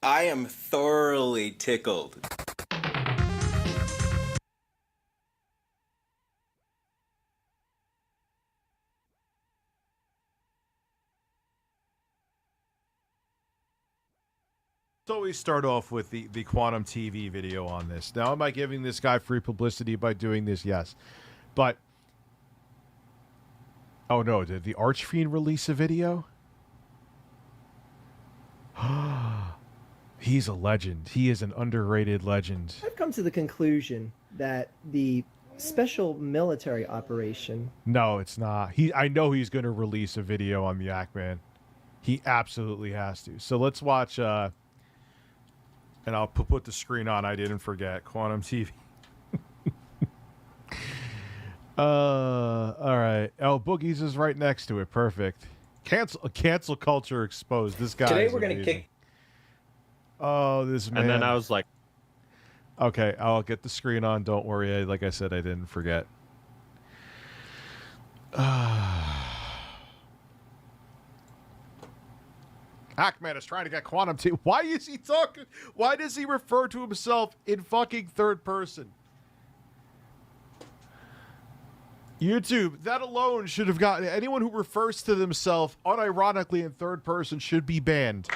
I am thoroughly tickled. So we start off with the Quantum TV video on this. Now, am I giving this guy free publicity by doing this? Yes. But, oh no, did the Archfiend release a video? He's a legend. He is an underrated legend. I've come to the conclusion that the special military operation. No, it's not. I know he's going to release a video on the Ackman. He absolutely has to. So let's watch, and I'll put the screen on. I didn't forget. Quantum TV. All right. Oh, Boogies is right next to it. Perfect. Cancel culture exposed. This guy. Today we're going to kick. Oh, this man. And then I was like, okay, I'll get the screen on. Don't worry. Like I said, I didn't forget. Hackman is trying to get Quantum TV. Why is he talking? Why does he refer to himself in fucking third person? YouTube, that alone should have gotten anyone who refers to themselves unironically in third person should be banned.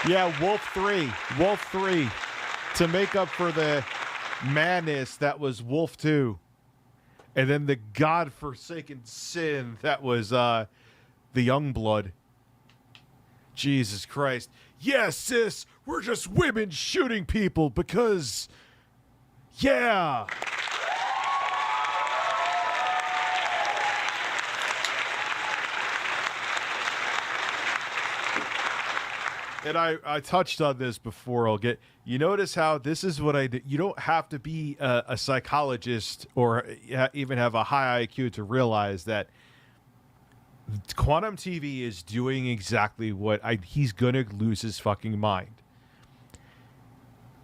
Yeah, Wolf 3. Wolf 3. To make up for the madness that was Wolf 2. And then the godforsaken sin that was the Youngblood. Jesus Christ. Yes, sis, we're just women shooting people because... Yeah! And I touched on this before. You notice how this is what I did. You don't have to be a psychologist or even have a high IQ to realize that Quantum TV is doing exactly what he's gonna lose his fucking mind.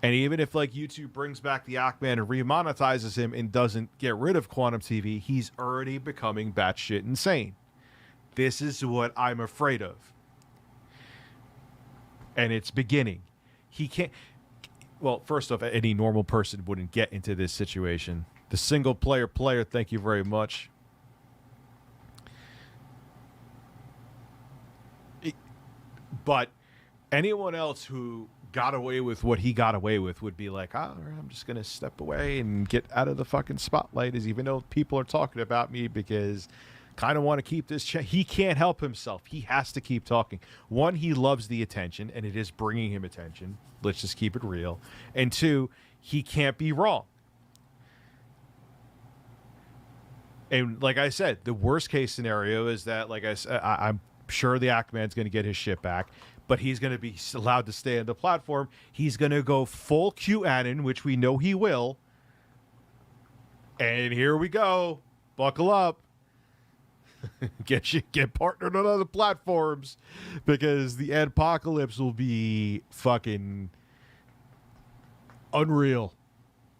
And even if like YouTube brings back the Ackman and remonetizes him and doesn't get rid of Quantum TV, he's already becoming batshit insane. This is what I'm afraid of. And it's beginning. He can't... Well, first off, any normal person wouldn't get into this situation. The single player, thank you very much. But anyone else who got away with what he got away with would be like, I'm just going to step away and get out of the fucking spotlight, as even though people are talking about me because... kind of want to keep this he can't help himself. He has to keep talking. One, he loves the attention and it is bringing him attention. Let's just keep it real. And two, he can't be wrong. And like I said, the worst case scenario is that, like I said, I'm sure the Ackman's going to get his shit back, but he's going to be allowed to stay on the platform. He's going to go full QAnon, which we know he will. And here we go. Buckle up. Get partnered on other platforms because the apocalypse will be fucking unreal,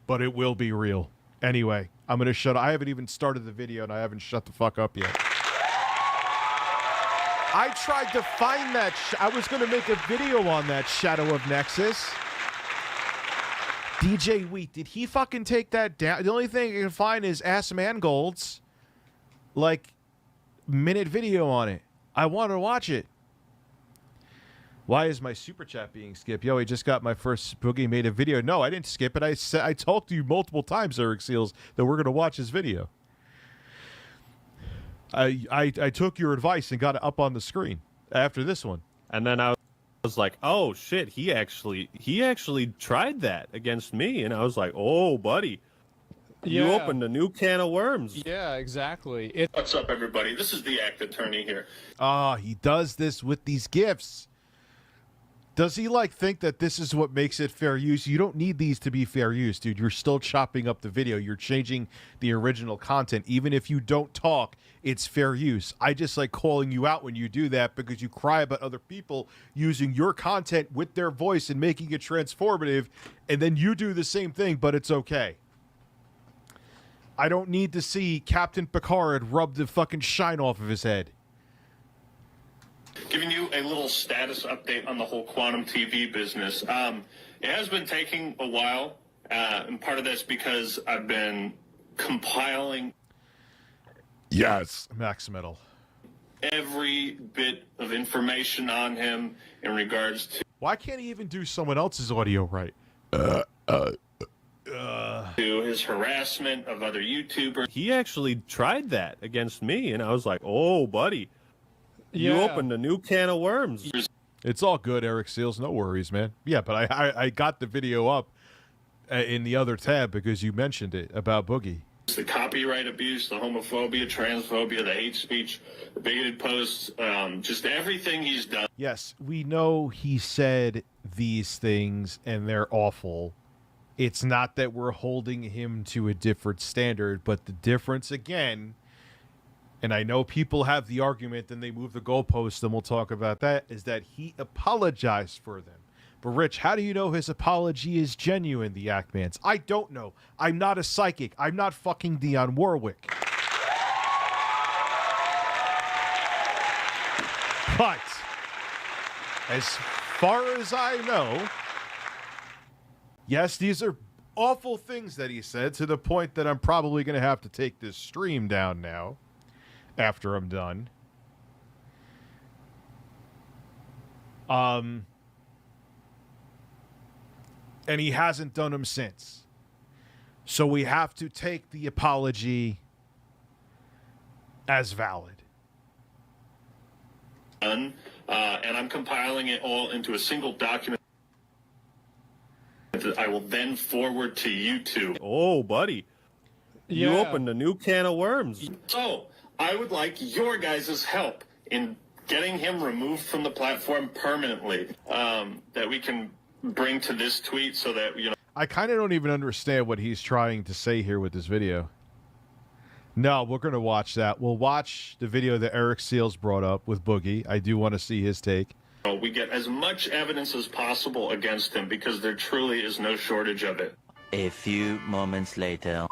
but it will be real. Anyway, I'm going to shut up. I haven't even started the video and I haven't shut the fuck up yet. I tried to find that. I was going to make a video on that Shadow of Nexus. DJ Wheat, did he fucking take that down? The only thing I can find is Ass Mangold's minute video on it. I want to watch it. Why is my super chat being skipped? Yo, he just got my first Boogie made a video. No, I didn't skip it. I talked to you multiple times, Eric Seals, that we're going to watch this video. I took your advice and got it up on the screen after this one. and then I was like, oh shit, he actually tried that against me, and I was like, oh buddy. You opened a new can of worms. Yeah, exactly. What's up, everybody? This is the Act Attorney here. He does this with these gifts. Does he think that this is what makes it fair use? You don't need these to be fair use, dude. You're still chopping up the video. You're changing the original content. Even if you don't talk, it's fair use. I just like calling you out when you do that because you cry about other people using your content with their voice and making it transformative, and then you do the same thing, but it's okay. I don't need to see Captain Picard rub the fucking shine off of his head. Giving you a little status update on the whole quantum TV business. It has been taking a while, and part of that's because I've been compiling Yes, Max Metal. every bit of information on him in regards to Why can't he even do someone else's audio right? his harassment of other YouTubers. He actually tried that against me, and I was like, "Oh, buddy, you opened a new can of worms." It's all good, Eric Seals. No worries, man. Yeah, but I got the video up in the other tab because you mentioned it about Boogie. The copyright abuse, the homophobia, transphobia, the hate speech, the bigoted posts, just everything he's done. Yes, we know he said these things and they're awful. It's not that we're holding him to a different standard, but the difference again, and I know people have the argument and they move the goalposts, and we'll talk about that, is that he apologized for them. But Rich, how do you know his apology is genuine, the Ackmans? I don't know. I'm not a psychic. I'm not fucking Dionne Warwick. But as far as I know, yes, these are awful things that he said, to the point that I'm probably going to have to take this stream down now after I'm done. And he hasn't done them since. So we have to take the apology as valid. And I'm compiling it all into a single document that I will then forward to YouTube. Oh, buddy, you opened a new can of worms. So I would like your guys' help in getting him removed from the platform permanently, that we can bring to this tweet so that, you know. I kind of don't even understand what he's trying to say here with this video. No, we're going to watch that. We'll watch the video that Eric Seals brought up with Boogie. I do want to see his take. We get as much evidence as possible against him because there truly is no shortage of it. A few moments later.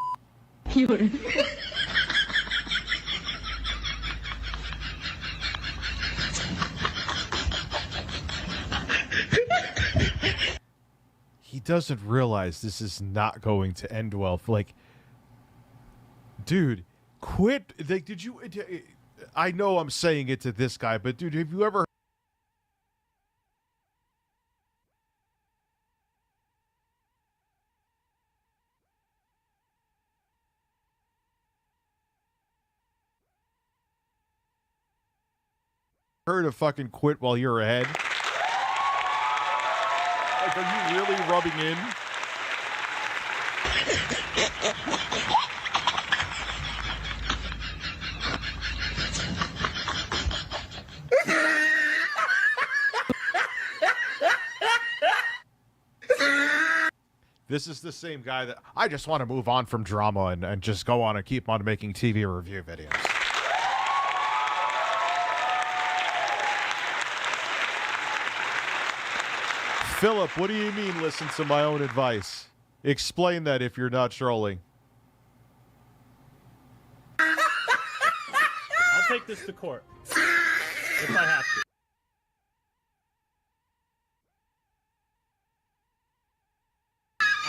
He doesn't realize this is not going to end well. Like, dude, quit. Like, did you? I know I'm saying it to this guy, but dude, have you ever heard of fucking quit while you're ahead? Like, are you really rubbing in? This is the same guy that I just want to move on from drama and just go on and keep on making TV review videos. Philip, what do you mean listen to my own advice? Explain that if you're not trolling. I'll take this to court if I have to.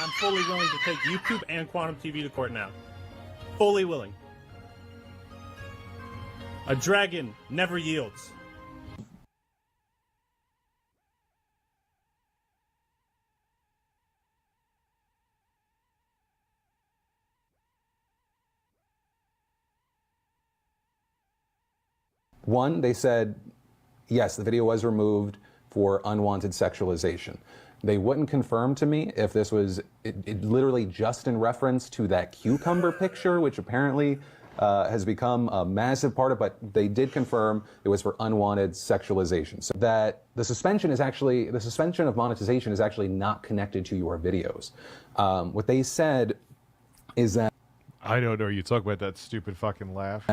I'm fully willing to take YouTube and Quantum TV to court now. Fully willing. A dragon never yields. One, they said, yes, the video was removed for unwanted sexualization. They wouldn't confirm to me if this was it literally just in reference to that cucumber picture, which apparently has become a massive part of it, but they did confirm it was for unwanted sexualization. So that the suspension of monetization is actually not connected to your videos. What they said is that I don't know. You talk about that stupid fucking laugh.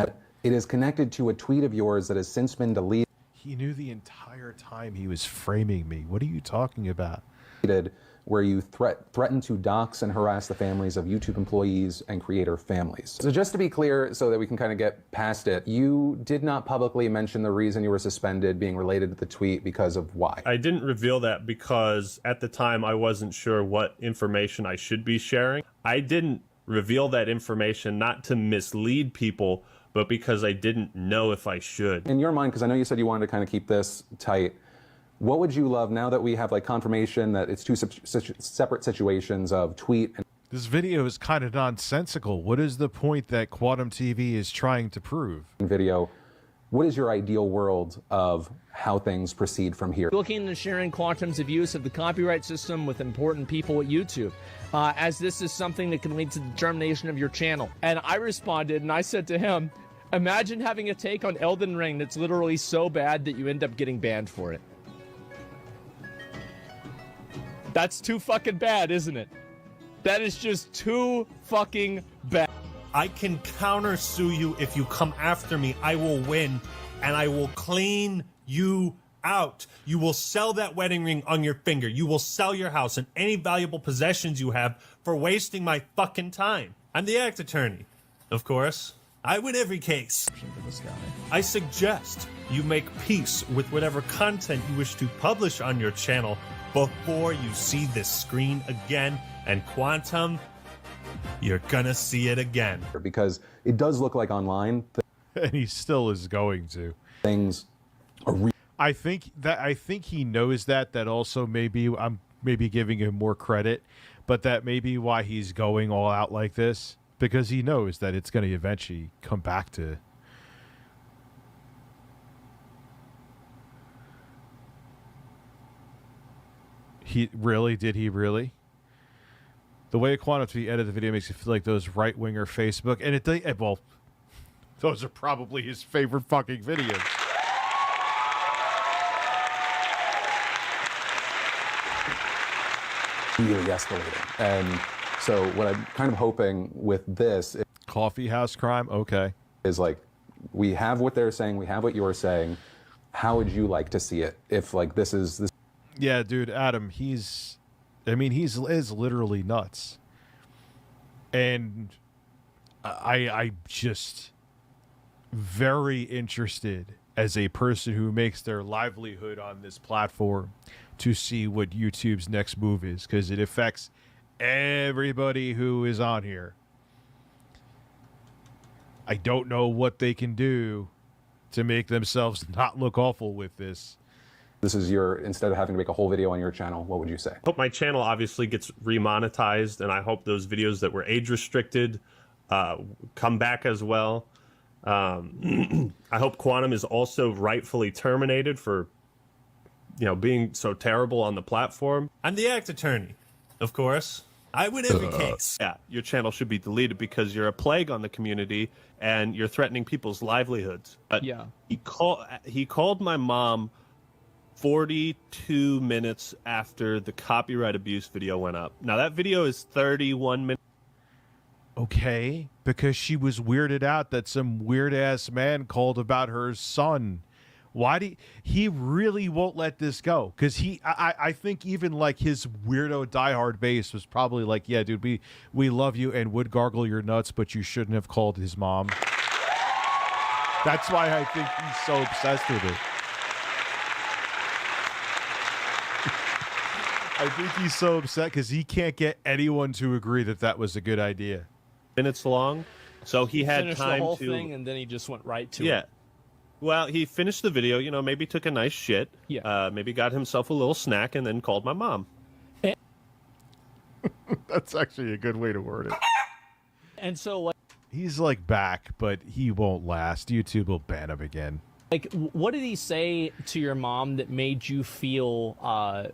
it is connected to a tweet of yours that has since been deleted. He knew the entire time he was framing me. What are you talking about? where you threaten to dox and harass the families of YouTube employees and creator families. So just to be clear, so that we can kind of get past it, you did not publicly mention the reason you were suspended being related to the tweet because of why. I didn't reveal that because at the time I wasn't sure what information I should be sharing. I didn't reveal that information not to mislead people, but because I didn't know if I should. In your mind, because I know you said you wanted to kind of keep this tight, what would you love now that we have like confirmation that it's two separate situations of tweet and This video is kind of nonsensical. What is the point that Quantum TV is trying to prove? video? What is your ideal world of how things proceed from here? Looking into sharing Quantum's abuse of the copyright system with important people at YouTube, as this is something that can lead to the termination of your channel. And I responded and I said to him, imagine having a take on Elden Ring that's literally so bad that you end up getting banned for it. That's too fucking bad, isn't it? That is just too fucking bad. I can countersue you if you come after me. I will win, and I will clean you out. You will sell that wedding ring on your finger. You will sell your house and any valuable possessions you have for wasting my fucking time. I'm the act attorney, of course. I win every case. I suggest you make peace with whatever content you wish to publish on your channel before you see this screen again. And Quantum, you're gonna see it again. Because it does look like online And he still is going to. things are I think he knows that also maybe I'm maybe giving him more credit, but that may be why he's going all out like this, because he knows that it's going to eventually come back to Did he really? The way Quantum TV edited the video makes it feel like those right-winger Facebook, and well, those are probably his favorite fucking videos. really escalating. And so what I'm kind of hoping with this Coffee house crime, okay, is like, we have what they're saying, we have what you're saying. How would you like to see it if like this is this? Yeah, dude, Adam, he's literally nuts. And I just very interested as a person who makes their livelihood on this platform to see what YouTube's next move is, because it affects everybody who is on here. I don't know what they can do to make themselves not look awful with this. This is your, instead of having to make a whole video on your channel, what would you say? I hope my channel obviously gets remonetized, and I hope those videos that were age restricted come back as well. I hope Quantum is also rightfully terminated for, being so terrible on the platform. I'm the act attorney, of course. I win every case. Yeah, your channel should be deleted because you're a plague on the community and you're threatening people's livelihoods. But Yeah. He called my mom 42 minutes after the copyright abuse video went up. Now that video is 31 minutes. Okay, because she was weirded out that some weird ass man called about her son. Why do he really won't let this go? Because I think even like his weirdo diehard base was probably like, yeah, dude, we love you and would gargle your nuts, but you shouldn't have called his mom. That's why I think he's so obsessed with it. I think he's so upset because he can't get anyone to agree that that was a good idea. Minutes long, so he had Finished time the whole to thing, and then he just went right to yeah. it. Well, he finished the video, maybe took a nice shit, Yeah. maybe got himself a little snack, and then called my mom. That's actually a good way to word it. And so, like, He's like back, but he won't last. YouTube will ban him again. what did he say to your mom that made you feel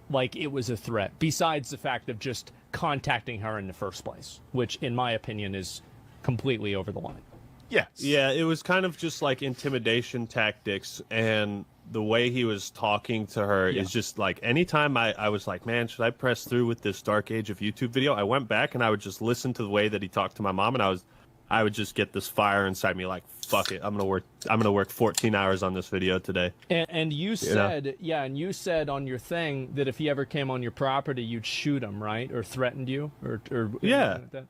like it was a threat, besides the fact of just contacting her in the first place, which, in my opinion, is completely over the line? Yes. Yeah, it was kind of just like intimidation tactics, and the way he was talking to her is just like, anytime I was like, man, should I press through with this Dark Age of YouTube video? I went back and I would just listen to the way that he talked to my mom, and I was I would just get this fire inside me, like, fuck it, I'm gonna work 14 hours on this video today. And you said, and you said on your thing that if he ever came on your property, you'd shoot him, right? Or threatened you, or Yeah. anything like that.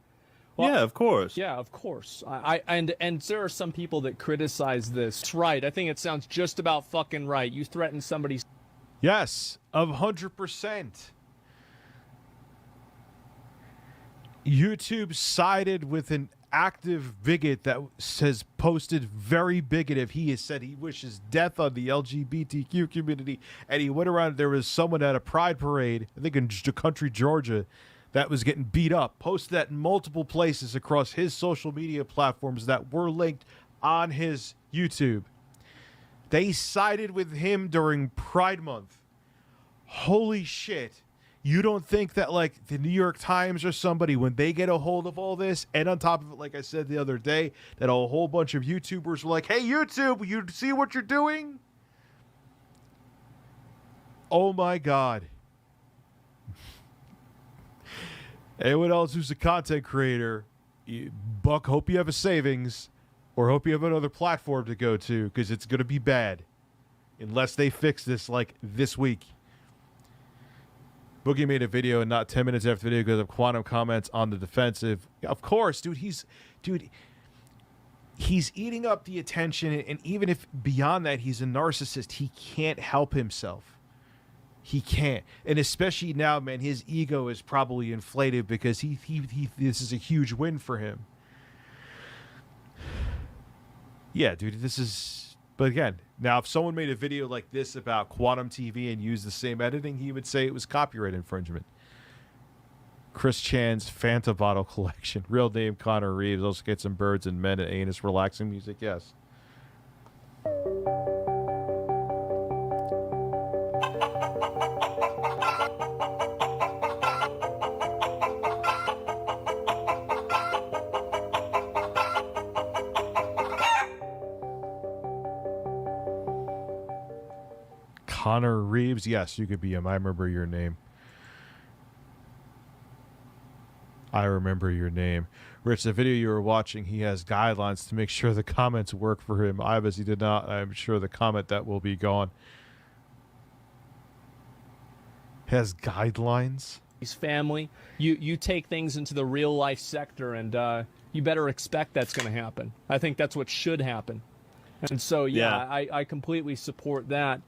Well, yeah, of course. Yeah, of course. And there are some people that criticize this. It's right. I think it sounds just about fucking right. You threaten somebody's. Yes, 100%. YouTube sided with an active bigot that has posted very bigoted. He has said he wishes death on the LGBTQ community, and he went around. There was someone at a pride parade, I think in country Georgia, that was getting beat up. Posted that in multiple places across his social media platforms that were linked on his YouTube. They sided with him during Pride Month. Holy shit. You don't think that, like, the New York Times or somebody, when they get a hold of all this, and on top of it, like I said the other day, that a whole bunch of YouTubers were like, hey, YouTube, you see what you're doing? Oh, my God. Anyone else who's a content creator, Buck, hope you have a savings, or hope you have another platform to go to, because it's going to be bad. Unless they fix this, like, this week. Boogie made a video, and not 10 minutes after the video, because of Quantum comments on the defensive. Of course, dude, he's eating up the attention, and even if beyond that he's a narcissist, he can't help himself. He can't. And especially now, man, his ego is probably inflated because he this is a huge win for him. Yeah, dude, this is... But again, now if someone made a video like this about Quantum TV and used the same editing, he would say it was copyright infringement. Chris Chan's Fanta bottle collection. Real name Connor Reeves. Also get some birds and men and anus relaxing music. Yes. Connor Reeves. Yes, you could be him. I remember your name. I remember your name. Rich, the video you were watching, he has guidelines to make sure the comments work for him. I obviously did not. I'm sure the comment that will be gone. Has guidelines? His family. You take things into the real life sector, and you better expect that's going to happen. I think that's what should happen. And so, I completely support that.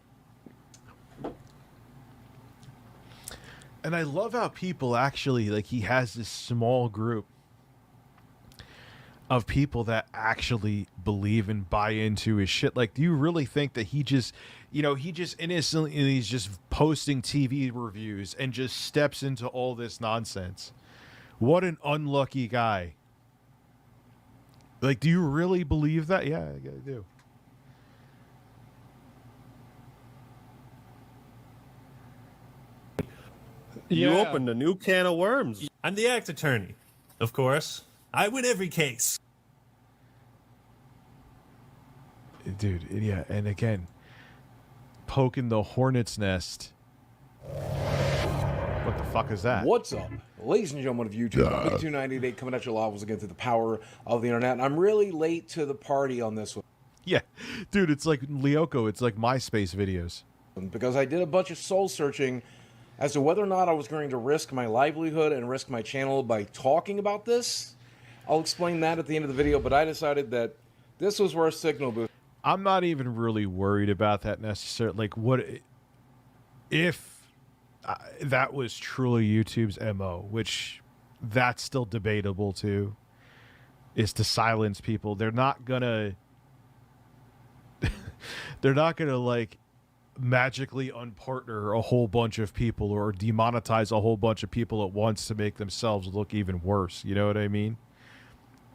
And I love how people actually, like, he has this small group of people that actually believe and buy into his shit. Like, do you really think that he just, he just innocently, he's just posting TV reviews and just steps into all this nonsense? What an unlucky guy. Like, do you really believe that? Yeah, I do. You opened a new can of worms. I'm the act attorney, of course. I win every case. Dude, yeah, and again, poking the hornet's nest. What the fuck is that? What's up, ladies and gentlemen of YouTube? Big 298 coming at you live once again through the power of the internet. And I'm really late to the party on this one. Yeah, dude, it's like Lyoko. It's like MySpace videos. Because I did a bunch of soul searching as to whether or not I was going to risk my livelihood and risk my channel by talking about this. I'll explain that at the end of the video, but I decided that this was worth signal boost. I'm not even really worried about that necessarily. Like, what if that was truly YouTube's MO, which that's still debatable too, is to silence people. They're not gonna like magically unpartner a whole bunch of people or demonetize a whole bunch of people at once to make themselves look even worse. You know what I mean?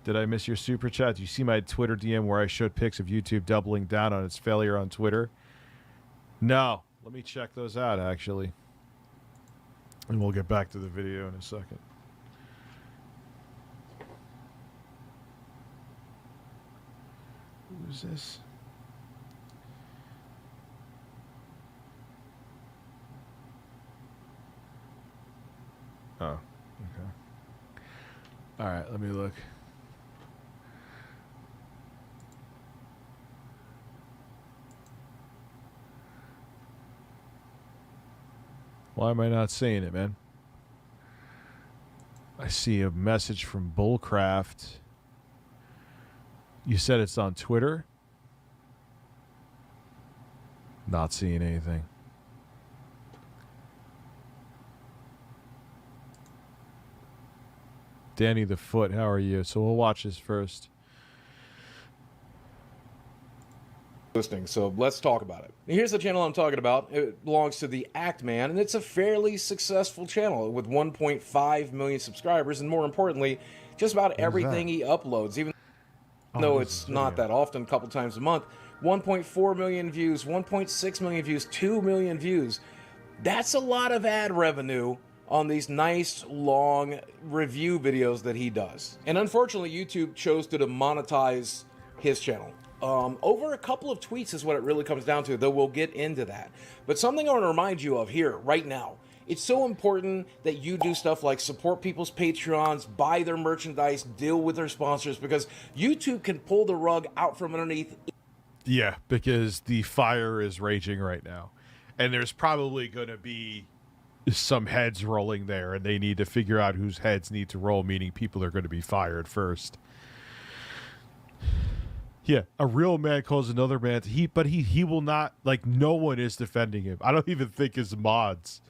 Did I miss your super chat? Do you see my Twitter DM where I showed pics of YouTube doubling down on its failure on Twitter? No. Let me check those out, actually. And we'll get back to the video in a second. Who's this? Oh, okay. All right, let me look. Why am I not saying it, man? I see a message from Bullcraft. You said it's on Twitter? Not seeing anything. Danny the Foot, how are you? So we'll watch this first. Listening, so let's talk about it. Here's the channel I'm talking about. It belongs to the Act Man, and it's a fairly successful channel with 1.5 million subscribers, and more importantly, just about everything he uploads, even though it's not that often, a couple times a month. 1.4 million views, 1.6 million views, 2 million views. That's a lot of ad revenue on these nice, long review videos that he does. And unfortunately, YouTube chose to demonetize his channel. Over a couple of tweets is what it really comes down to, though we'll get into that. But something I want to remind you of here, right now. It's so important that you do stuff like support people's Patreons, buy their merchandise, deal with their sponsors, because YouTube can pull the rug out from underneath. Yeah, because the fire is raging right now. And there's probably going to be some heads rolling there, and they need to figure out whose heads need to roll, meaning people are going to be fired first. Yeah, a real man calls another man. But he will not, like, no one is defending him. I don't even think his mods.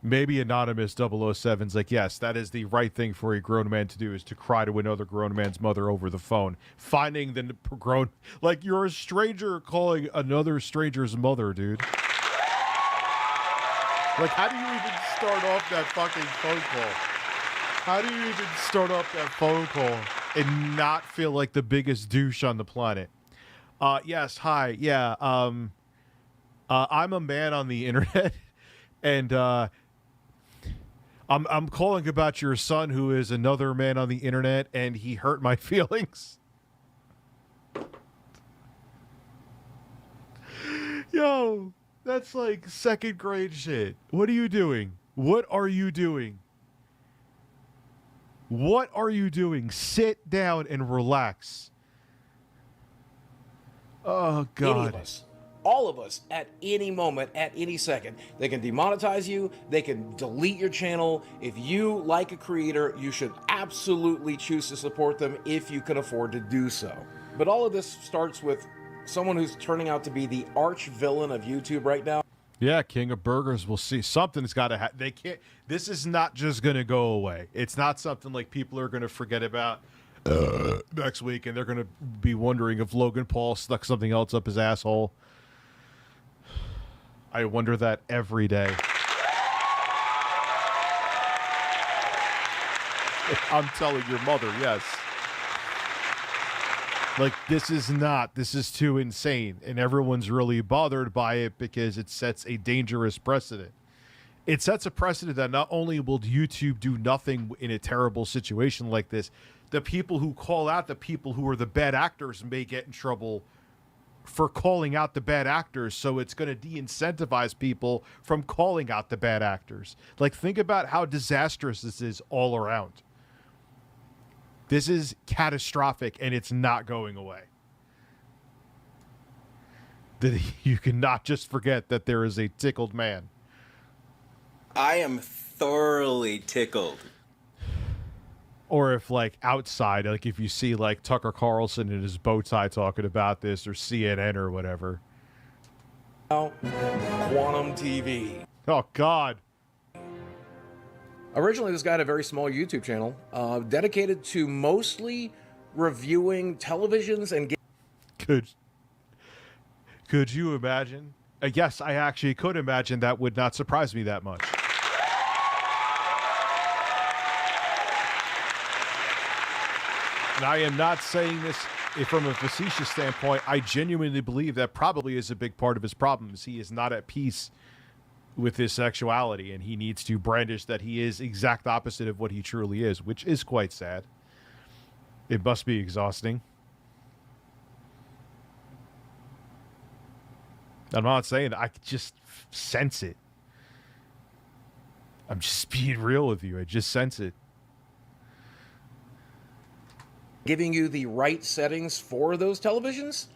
Maybe Anonymous 007's like, yes, that is the right thing for a grown man to do, is to cry to another grown man's mother over the phone. Finding the grown, like, you're a stranger calling another stranger's mother, dude. Like, how do you even start off that fucking phone call? How do you even start off that phone call and not feel like the biggest douche on the planet? Yes, hi, yeah, I'm a man on the internet, and, I'm calling about your son, who is another man on the internet, and he hurt my feelings. Yo, that's like second grade shit. What are you doing? What are you doing? What are you doing? Sit down and relax. Oh, God. Any of us, all of us, at any moment, at any second, they can demonetize you, they can delete your channel. If you like a creator, you should absolutely choose to support them if you can afford to do so. But all of this starts with someone who's turning out to be the arch villain of YouTube right now. Yeah, King of Burgers. We'll see. Something's got to happen. They can't. This is not just going to go away. It's not something like people are going to forget about next week, and they're going to be wondering if Logan Paul stuck something else up his asshole. I wonder that every day. I'm telling your mother, yes. Like, this is too insane, and everyone's really bothered by it because it sets a dangerous precedent. It sets a precedent that not only will YouTube do nothing in a terrible situation like this, the people who call out the people who are the bad actors may get in trouble for calling out the bad actors, so it's going to de-incentivize people from calling out the bad actors. Like, think about how disastrous this is all around. This is catastrophic, and it's not going away. That you cannot just forget that there is a tickled man. I am thoroughly tickled. Or if, like, outside, like, if you see, like, Tucker Carlson in his bow tie talking about this, or CNN or whatever. Quantum TV. Oh, God. Originally, this guy had a very small YouTube channel dedicated to mostly reviewing televisions and Could you imagine? Yes, I actually could imagine. That would not surprise me that much. And I am not saying this from a facetious standpoint. I genuinely believe that probably is a big part of his problems. He is not at peace with his sexuality, and he needs to brandish that he is exact opposite of what he truly is, which is quite sad. It must be exhausting. I'm not saying that. I just sense it. I'm just being real with you. I just sense it. giving you the right settings for those televisions,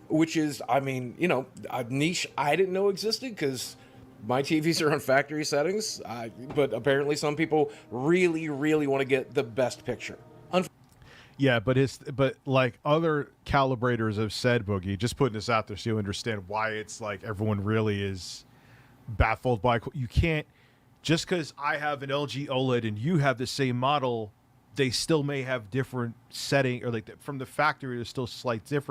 which is, I mean, you know, a niche I didn't know existed, because My TVs are on factory settings, but apparently some people really, really want to get the best picture. Yeah, but like other calibrators have said, Boogie, just putting this out there so you understand why it's like everyone really is baffled by. You can't, just because I have an LG OLED and you have the same model, they still may have different setting, or like from the factory there's still slight difference.